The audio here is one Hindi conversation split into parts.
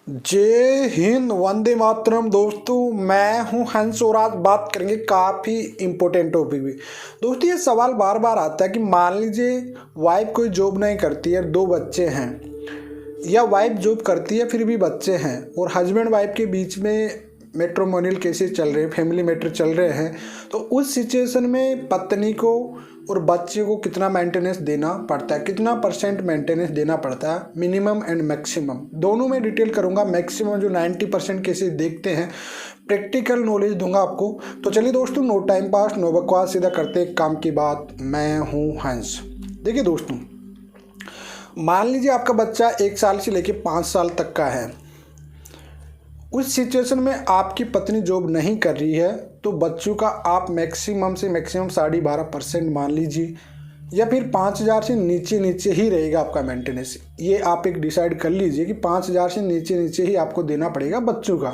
जय हिंद, वंदे मातरम। दोस्तों मैं हूं हंस और आज बात करेंगे काफ़ी इम्पोर्टेंट टॉपिक भी। दोस्तों ये सवाल बार बार आता है कि मान लीजिए वाइफ कोई जॉब नहीं करती है, दो बच्चे हैं, या वाइफ जॉब करती है फिर भी बच्चे हैं और हस्बैंड वाइफ के बीच में मैट्रिमोनियल केसेस चल रहे हैं, फैमिली मैटर चल रहे हैं। तो उस सिचुएशन में पत्नी को और बच्चे को कितना मेंटेनेंस देना पड़ता है, कितना परसेंट मेंटेनेंस देना पड़ता है, मिनिमम एंड मैक्सिमम दोनों में डिटेल करूंगा। मैक्सिमम जो 90% केसेस देखते हैं, प्रैक्टिकल नॉलेज दूंगा आपको। तो चलिए दोस्तों, नो टाइम पास नो बकवास, सीधा करते हैं काम की बात। मैं हूँ हंस। देखिए दोस्तों, मान लीजिए आपका बच्चा 1 साल से लेकर 5 साल तक का है। उस सिचुएशन में आपकी पत्नी जॉब नहीं कर रही है तो बच्चों का आप मैक्सिमम से मैक्सिमम 12.5% मान लीजिए, या फिर 5,000 से नीचे नीचे ही रहेगा आपका मेंटेनेंस। ये आप एक डिसाइड कर लीजिए कि 5,000 से नीचे नीचे ही आपको देना पड़ेगा बच्चों का।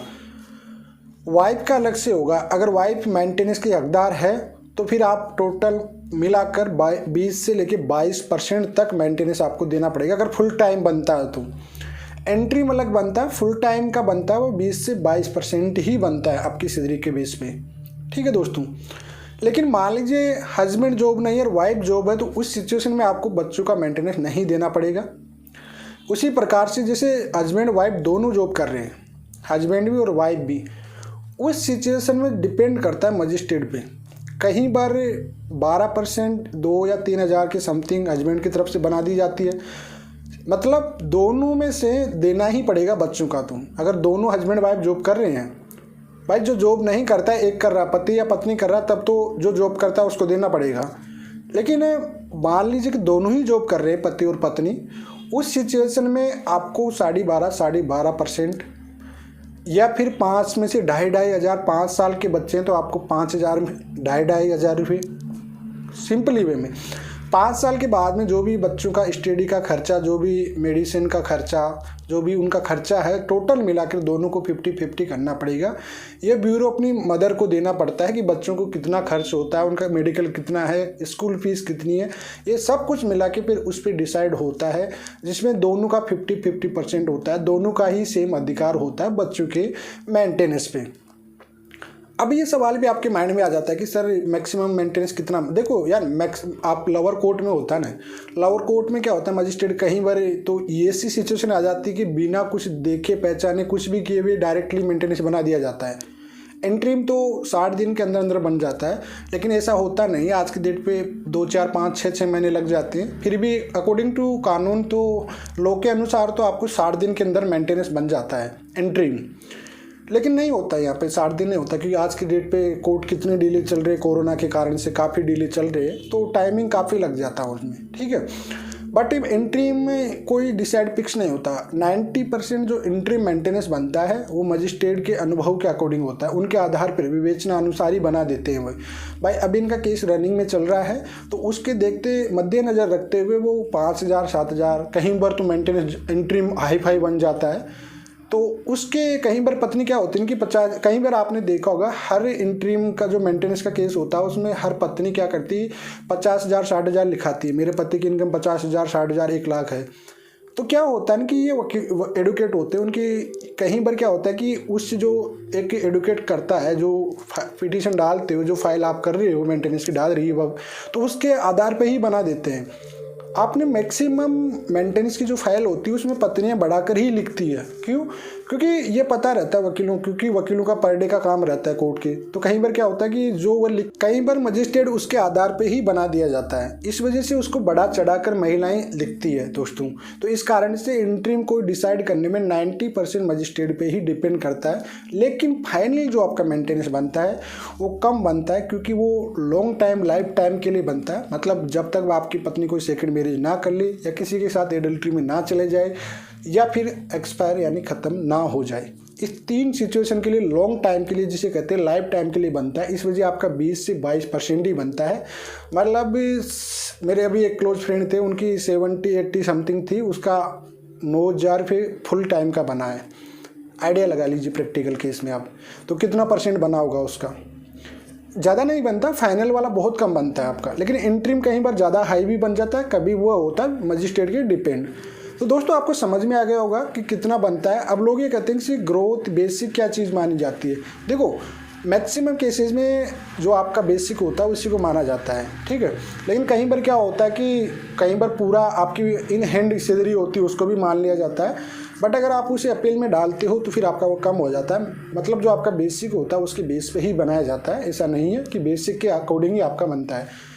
वाइफ का अलग से होगा। अगर वाइफ मेंटेनेंस की हकदार है तो फिर आप टोटल मिलाकर 20 से लेकर 22% तक मेंटेनेंस आपको देना पड़ेगा। अगर फुल टाइम बनता है तो एंट्री में अलग बनता है, फुल टाइम का बनता है वो 20 से 22% ही बनता है आपकी सैलरी के बेस पे। ठीक है दोस्तों, लेकिन मान लीजिए हस्बैंड जॉब नहीं है और वाइफ जॉब है, तो उस सिचुएशन में आपको बच्चों का मेंटेनेंस नहीं देना पड़ेगा। उसी प्रकार से जैसे हस्बैंड वाइफ दोनों जॉब कर रहे हैं, हस्बैंड भी और वाइफ भी, उस सिचुएशन में डिपेंड करता है मजिस्ट्रेट पे। कहीं बार 12%, 2 या 3,000 के समथिंग हस्बैंड की तरफ से बना दी जाती है। मतलब दोनों में से देना ही पड़ेगा बच्चों का। तो अगर दोनों हस्बैंड वाइफ जॉब कर रहे हैं, भाई जो जॉब नहीं करता है, एक कर रहा, पति या पत्नी कर रहा, तब तो जो जॉब करता है उसको देना पड़ेगा। लेकिन मान लीजिए कि दोनों ही जॉब कर रहे हैं, पति और पत्नी, उस सिचुएशन में आपको 12.5% या फिर 5 में से 2,500, 5 साल के बच्चे हैं तो आपको 5,000 में 2,500 रुपये सिंपली वे में। 5 साल के बाद में जो भी बच्चों का स्टडी का खर्चा, जो भी मेडिसिन का खर्चा, जो भी उनका खर्चा है, टोटल मिलाकर दोनों को 50-50 करना पड़ेगा। ये ब्यूरो अपनी मदर को देना पड़ता है कि बच्चों को कितना खर्च होता है, उनका मेडिकल कितना है, स्कूल फीस कितनी है, ये सब कुछ मिला के फिर उस पर डिसाइड होता है, जिसमें दोनों का 50-50% होता है। दोनों का ही सेम अधिकार होता है बच्चों के मेंटेनेंस पे। अब ये सवाल भी आपके माइंड में आ जाता है कि सर मैक्सिमम मेंटेनेंस कितना। देखो यार, आप लोअर कोर्ट में होता है ना, लोअर कोर्ट में क्या होता है, मजिस्ट्रेट कहीं बार तो ये ऐसी सिचुएशन आ जाती है कि बिना कुछ देखे पहचाने कुछ भी किए हुए डायरेक्टली मेंटेनेंस बना दिया जाता है। एंट्रीम तो 60 दिन के अंदर अंदर बन जाता है, लेकिन ऐसा होता नहीं। आज की डेट पे 2, 4, 5, 6 महीने लग जाते हैं। फिर भी अकॉर्डिंग टू कानून, तो लॉ के अनुसार तो आपको 60 दिन के अंदर मेंटेनेंस बन जाता है एंट्रीम। लेकिन नहीं होता यहाँ पे 60 दिन नहीं होता, क्योंकि आज की डेट पे कोर्ट कितने डिले चल रहे हैं, कोरोना के कारण से काफ़ी डिले चल रहे हैं, तो टाइमिंग काफ़ी लग जाता है उसमें। ठीक है, बट एंट्री में कोई डिसाइड फिक्स नहीं होता। 90% जो एंट्री मेंटेनेंस बनता है वो मजिस्ट्रेट के अनुभव के अकॉर्डिंग होता है, उनके आधार पर विवेचना अनुसार ही बना देते हैं वो। भाई अभी इनका केस रनिंग में चल रहा है तो उसके देखते मद्देनज़र रखते हुए वो 5,000, 7,000, कहीं बार तो मेंटेनेंस एंट्री हाई फाई बन जाता है। तो उसके कहीं बार पत्नी क्या होती है इनकी 50, कहीं बार आपने देखा होगा हर इंट्रीम का जो मेंटेनेंस का केस होता है उसमें हर पत्नी क्या करती है, 50,000, 60,000 लिखाती है। मेरे पति की इनकम 50,000, 60,000, 1 लाख है। तो क्या होता है ना कि ये एडुकेट होते हैं, उनकी कहीं बार क्या होता है कि उस जो एक एडुकेट करता है, जो पिटीशन डालते हो, जो फाइल आप कर रहे हो मेंटेनेंस की डाल रही है, तो उसके आधार पर ही बना देते हैं। आपने मैक्सिमम मेंटेनेंस की जो फाइल होती है उसमें पत्नियां बढ़ाकर ही लिखती है। क्यों? क्योंकि ये पता रहता है वकीलों, क्योंकि वकीलों का पर डे का काम रहता है कोर्ट के। तो कहीं बार क्या होता है कि जो वो कहीं बार मजिस्ट्रेट उसके आधार पे ही बना दिया जाता है, इस वजह से उसको बढ़ा चढ़ाकर महिलाएं लिखती है दोस्तों। तो इस कारण से इंट्रीम को डिसाइड करने में 90% मजिस्ट्रेट पे ही डिपेंड करता है। लेकिन फाइनली जो आपका मेंटेनेंस बनता है वो कम बनता है, क्योंकि वो लॉन्ग टाइम, लाइफ टाइम के लिए बनता है। मतलब जब तक आपकी पत्नी कोई सेकंड मैरिज ना कर ले, या किसी के साथ एडल्ट्री में ना चले जाए, या फिर एक्सपायर यानी ख़त्म ना हो जाए। इस 3 सिचुएशन के लिए लॉन्ग टाइम के लिए, जिसे कहते हैं लाइफ टाइम के लिए बनता है। इस वजह आपका 20 से 22% ही बनता है। मतलब मेरे अभी एक क्लोज फ्रेंड थे, उनकी 70-80 समथिंग थी, उसका 9,000 रुपये फुल टाइम का बना है। आइडिया लगा लीजिए प्रैक्टिकल केस में आप, तो कितना परसेंट बना होगा उसका। ज़्यादा नहीं बनता, फाइनल वाला बहुत कम बनता है आपका। लेकिन इंट्रीम कहीं बार ज़्यादा हाई भी बन जाता है, कभी वो होता है मजिस्ट्रेट के डिपेंड। तो दोस्तों आपको समझ में आ गया होगा कि कितना बनता है। अब लोग ये कहते हैं कि ग्रोथ बेसिक क्या चीज़ मानी जाती है। देखो मैक्सिमम केसेस में जो आपका बेसिक होता है उसी को माना जाता है, ठीक है। लेकिन कहीं बार क्या होता है कि कहीं बार पूरा आपकी इन हैंड सैलरी होती है उसको भी मान लिया जाता है, बट अगर आप उसे अपील में डालते हो तो फिर आपका वो कम हो जाता है। मतलब जो आपका बेसिक होता है उसके बेस पे ही बनाया जाता है, ऐसा नहीं है कि बेसिक के अकॉर्डिंग ही आपका बनता है।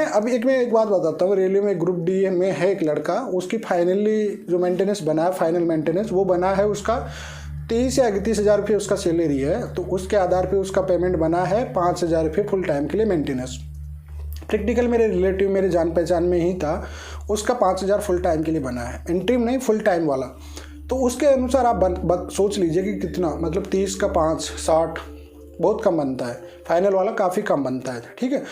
अब मैं एक बात बताता हूँ। रेलवे में ग्रुप डी में है एक लड़का, उसकी फाइनली जो मेंटेनेंस बना है, फाइनल मेंटेनेंस वो बना है उसका 30 या 31 हज़ार रुपये उसका सैलरी है। तो उसके आधार पे उसका पेमेंट बना है 5,000 रुपये फुल टाइम के लिए मेंटेनेंस। प्रैक्टिकल मेरे रिलेटिव मेरे जान पहचान में ही था, उसका 5,000 फुल टाइम के लिए बना है, इंट्रीम नहीं फुल टाइम वाला। तो उसके अनुसार आप सोच लीजिए कि कितना, मतलब 30 का 5 60 बहुत कम बनता है, फाइनल वाला काफ़ी कम बनता है, ठीक है।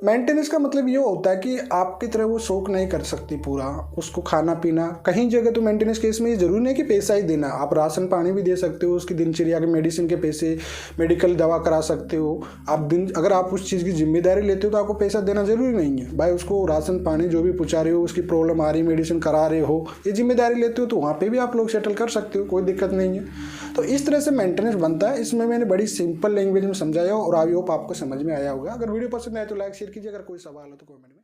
मेंटेनेंस का मतलब ये होता है कि आपकी तरह वो शौक नहीं कर सकती पूरा, उसको खाना पीना कहीं जगह। तो मेंटेनेंस केस में ये जरूरी नहीं कि पैसा ही देना, आप राशन पानी भी दे सकते हो, उसकी दिनचर्या के मेडिसिन के पैसे, मेडिकल दवा करा सकते हो आप। अगर आप उस चीज़ की जिम्मेदारी लेते हो तो आपको पैसा देना जरूरी नहीं है भाई। उसको राशन पानी जो भी पहुँचा रहे हो, उसकी प्रॉब्लम आ रही मेडिसिन करा रहे हो, ये जिम्मेदारी लेते हो तो वहाँ पर भी आप लोग सेटल कर सकते हो, कोई दिक्कत नहीं है। तो इस तरह से मेंटेनेंस बनता है। इसमें मैंने बड़ी सिंपल लैंग्वेज में समझाया और आई होप आपको समझ में आया होगा। अगर वीडियो पसंद आए तो लाइक शेयर कीजिए, अगर कोई सवाल हो तो कमेंट में